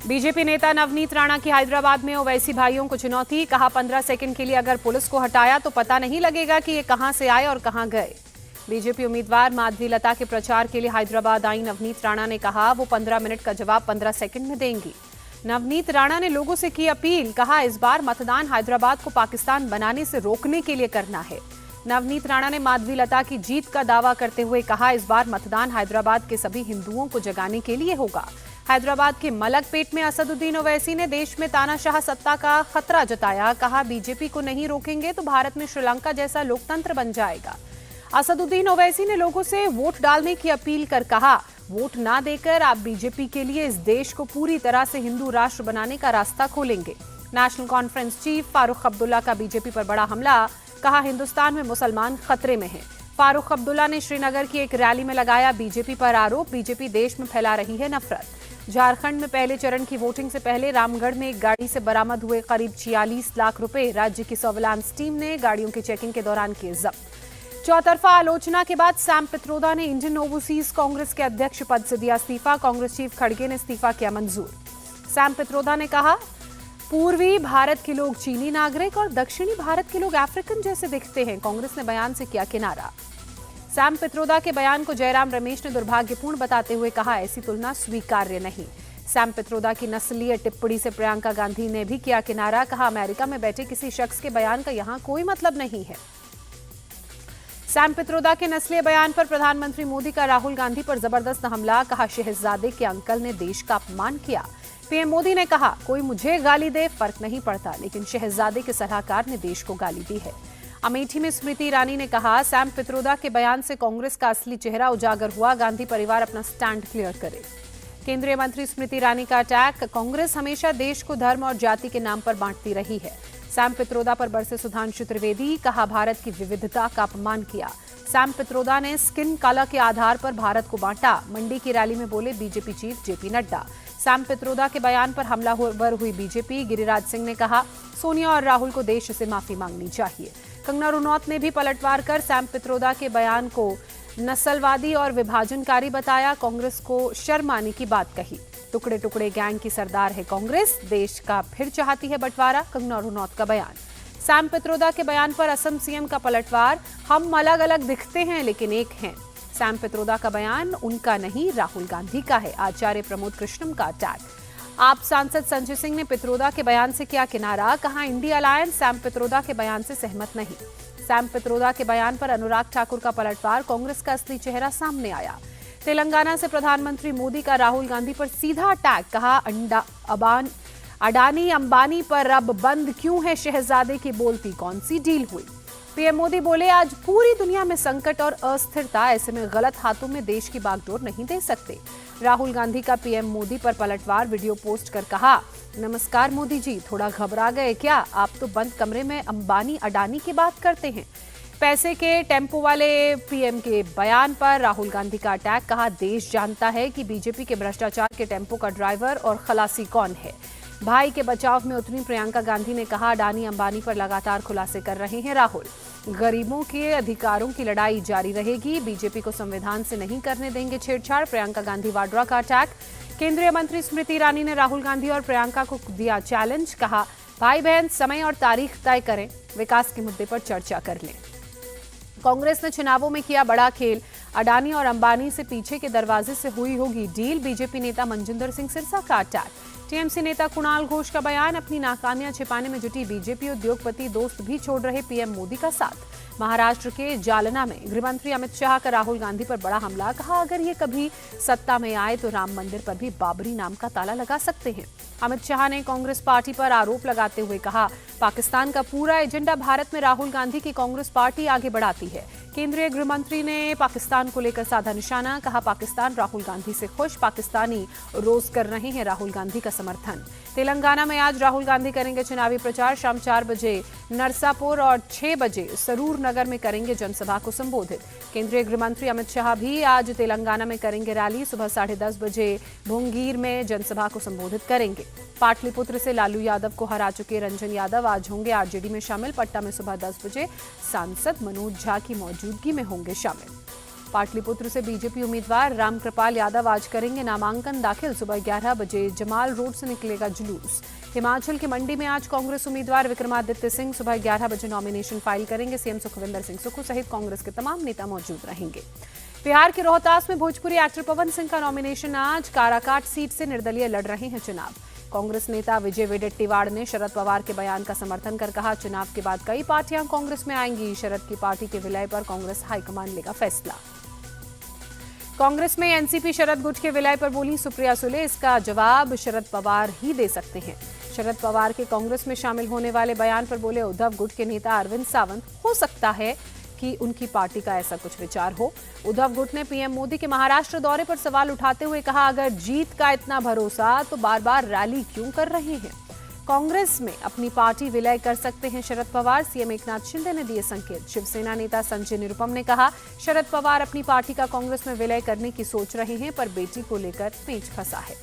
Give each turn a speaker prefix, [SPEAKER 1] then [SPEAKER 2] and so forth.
[SPEAKER 1] BJP नेता नवनीत राणा की हैदराबाद में ओवैसी भाइयों को चुनौती, कहा 15 सेकंड के लिए अगर पुलिस को हटाया तो पता नहीं लगेगा कि ये कहां से आए और कहां गए। बीजेपी उम्मीदवार माधवी लता के प्रचार के लिए हैदराबाद आई नवनीत राणा ने कहा वो 15 मिनट का जवाब 15 सेकंड में देंगी। नवनीत राणा ने लोगों से की अपील, कहा इस बार मतदान हैदराबाद को पाकिस्तान बनाने से रोकने के लिए करना है। नवनीत राणा ने माधवी लता की जीत का दावा करते हुए कहा इस बार मतदान हैदराबाद के सभी हिंदुओं को जगाने के लिए होगा। हैदराबाद के मलकपेट में असदुद्दीन ओवैसी ने देश में तानाशाह सत्ता का खतरा जताया, कहा बीजेपी को नहीं रोकेंगे तो भारत में श्रीलंका जैसा लोकतंत्र बन जाएगा। असदुद्दीन ओवैसी ने लोगों से वोट डालने की अपील कर कहा वोट ना देकर आप बीजेपी के लिए इस देश को पूरी तरह से हिंदू राष्ट्र बनाने का रास्ता खोलेंगे। National conference chief Farooq Abdullah का बीजेपी पर बड़ा हमला, कहा हिंदुस्तान में मुसलमान खतरे में हैं। फारूक अब्दुल्ला ने श्रीनगर की एक रैली में लगाया बीजेपी पर आरोप, बीजेपी देश में फैला रही है नफरत। झारखंड में पहले चरण की वोटिंग से पहले रामगढ़ में एक गाड़ी से बरामद हुए करीब 46 लाख रुपए राज्य की सर्विलांस टीम ने गाड़ियों की चेकिंग के दौरान किए जब्त। चौतरफा आलोचना के बाद सैम पित्रोदा ने इंडियन ओवरसीज कांग्रेस के अध्यक्ष पद से दिया इस्तीफा, कांग्रेस चीफ खड़गे ने इस्तीफा किया मंजूर। सैम पित्रोदा ने कहा पूर्वी भारत के लोग चीनी नागरिक और दक्षिणी भारत के लोग अफ्रीकन जैसे दिखते हैं, कांग्रेस ने बयान से किया किनारा। सैम पित्रोदा के बयान को जयराम रमेश ने दुर्भाग्यपूर्ण बताते हुए कहा ऐसी तुलना स्वीकार्य नहीं। सैम पित्रोदा की नस्लीय टिप्पणी से प्रियंका गांधी ने भी किया किनारा, कहा अमेरिका में बैठे किसी शख्स के बयान का यहां कोई मतलब नहीं है। सैम पित्रोदा के नस्लीय बयान पर प्रधानमंत्री मोदी का राहुल गांधी पर जबरदस्त हमला, कहा शहजादे के अंकल ने देश का अपमान किया। पीएम मोदी ने कहा कोई मुझे गाली दे फर्क नहीं पड़ता, लेकिन शहजादे के सलाहकार ने देश को गाली दी है। अमेठी में स्मृति ईरानी ने कहा सैम पित्रोदा के बयान से कांग्रेस का असली चेहरा उजागर हुआ, गांधी परिवार अपना स्टैंड क्लियर करे। केंद्रीय मंत्री स्मृति ईरानी का अटैक, कांग्रेस हमेशा देश को धर्म और जाति के नाम पर बांटती रही है। सैम पित्रोदा पर बरसे सुधांशु त्रिवेदी, कहा भारत की विविधता का अपमान किया। सैम पित्रोदा ने स्किन कलर के आधार पर भारत को बांटा, मंडी की रैली में बोले BJP chief JP Nadda. Sam Pitroda के बयान पर हमलावर हुई बीजेपी, गिरिराज सिंह ने कहा सोनिया और राहुल को देश से माफी मांगनी चाहिए। कंगना रनौत ने भी पलटवार कर सैम पित्रोदा के बयान को नस्लवादी और विभाजनकारी बताया, कांग्रेस को शर्म आने की बात कही। टुकड़े टुकड़े गैंग की सरदार है कांग्रेस, देश का फिर चाहती है बंटवारा, कंगना रनौत का बयान। सैम पित्रोदा के बयान पर असम सीएम का पलटवार, हम अलग अलग दिखते हैं लेकिन एक हैं। सैम पित्रोदा का बयान उनका नहीं राहुल गांधी का है। आचार्य प्रमोद कृष्णम का अटैक, आप सांसद संजय सिंह ने पित्रोदा के बयान से किया किनारा, कहा इंडिया अलायंस सैम पित्रोदा के बयान से सहमत नहीं। सैम पित्रोदा के बयान पर अनुराग ठाकुर का पलटवार, कांग्रेस का असली चेहरा सामने आया। तेलंगाना से प्रधानमंत्री मोदी का राहुल गांधी पर सीधा अटैक, कहा अडानी अंबानी पर अब बंद क्यों है शहजादे की बोलती, कौन सी डील हुई। पीएम मोदी बोले आज पूरी दुनिया में संकट और अस्थिरता, ऐसे में गलत हाथों में देश की बागडोर नहीं दे सकते। राहुल गांधी का पीएम मोदी पर पलटवार, वीडियो पोस्ट कर कहा नमस्कार मोदी जी, थोड़ा घबरा गए क्या, आप तो बंद कमरे में अंबानी अडानी की बात करते हैं। पैसे के टेम्पो वाले पीएम के बयान पर राहुल गांधी का अटैक, कहा देश जानता है कि बीजेपी के भ्रष्टाचार के टेम्पो का ड्राइवर और खलासी कौन है। भाई के बचाव में उतरी प्रियंका गांधी ने कहा अडानी अंबानी पर लगातार खुलासे कर रहे हैं राहुल। गरीबों के अधिकारों की लड़ाई जारी रहेगी, बीजेपी को संविधान से नहीं करने देंगे छेड़छाड़, प्रियंका गांधी वाड्रा का अटैक। केंद्रीय मंत्री स्मृति ईरानी ने राहुल गांधी और प्रियंका को दिया चैलेंज, कहा भाई बहन समय और तारीख तय करें, विकास के मुद्दे पर चर्चा कर लें। कांग्रेस ने चुनावों में किया बड़ा खेल, अडानी और अंबानी से पीछे के दरवाजे से हुई होगी डील, बीजेपी नेता मनजिंदर सिंह सिरसा का अटैक। टीएमसी नेता कुणाल घोष का बयान, अपनी नाकामियां छिपाने में जुटी बीजेपी उद्योगपति दोस्त भी छोड़ रहे पीएम मोदी का साथ। महाराष्ट्र के जालना में गृहमंत्री अमित शाह का राहुल गांधी पर बड़ा हमला, कहा अगर ये कभी सत्ता में आए तो राम मंदिर पर भी बाबरी नाम का ताला लगा सकते हैं। अमित शाह ने कांग्रेस पार्टी पर आरोप लगाते हुए कहा पाकिस्तान का पूरा एजेंडा भारत में राहुल गांधी की कांग्रेस पार्टी आगे बढ़ाती है। केंद्रीय गृह मंत्री ने पाकिस्तान को लेकर साधा निशाना, कहा पाकिस्तान राहुल गांधी से खुश, पाकिस्तानी रोज कर रहे हैं राहुल गांधी का समर्थन। तेलंगाना में आज राहुल गांधी करेंगे चुनावी प्रचार, शाम 4 बजे नरसापुर और 6 बजे सरूर नगर में करेंगे जनसभा को संबोधित। केंद्रीय गृह मंत्री अमित शाह भी आज तेलंगाना में करेंगे रैली, सुबह 10:30 बजे भोंगीर में जनसभा को संबोधित करेंगे। पाटलिपुत्र से लालू यादव को हरा चुके रंजन यादव आज होंगे आरजेडी में शामिल। पटना में सुबह 10 बजे सांसद मनोज झा की मौजूदगी में होंगे शामिल। पाटलिपुत्र से बीजेपी उम्मीदवार रामकृपाल यादव आज करेंगे नामांकन दाखिल। सुबह 11 बजे जमाल रोड से निकलेगा जुलूस। हिमाचल के मंडी में आज कांग्रेस उम्मीदवार विक्रमादित्य सिंह सुबह 11 बजे नॉमिनेशन फाइल करेंगे। सीएम सुखविंदर सिंह सुक्खू सहित कांग्रेस के तमाम नेता मौजूद रहेंगे। बिहार के रोहतास में भोजपुरी एक्टर पवन सिंह का नॉमिनेशन आज। काराकाट सीट से निर्दलीय लड़ रहे हैं चुनाव। कांग्रेस नेता विजय वेडेट्टीवाड़ ने शरद पवार के बयान का समर्थन कर कहा, चुनाव के बाद कई पार्टियां कांग्रेस में आएंगी। शरद की पार्टी के विलय पर कांग्रेस हाईकमान लेगा फैसला। कांग्रेस में एनसीपी शरद गुट के विलय पर बोली सुप्रिया सुले, इसका जवाब शरद पवार ही दे सकते हैं। शरद पवार के कांग्रेस में शामिल होने वाले बयान पर बोले उद्धव गुट के नेता अरविंद सावंत, हो सकता है कि उनकी पार्टी का ऐसा कुछ विचार हो। उद्धव गुट ने पीएम मोदी के महाराष्ट्र दौरे पर सवाल उठाते हुए कहा, अगर जीत का इतना भरोसा तो बार बार रैली क्यों कर रहे हैं। कांग्रेस में अपनी पार्टी विलय कर सकते हैं शरद पवार, सीएम एकनाथ शिंदे ने दिए संकेत। शिवसेना नेता संजय निरुपम ने कहा, शरद पवार अपनी पार्टी का कांग्रेस में विलय करने की सोच रहे हैं, पर बेटी को लेकर पेच फंसा है।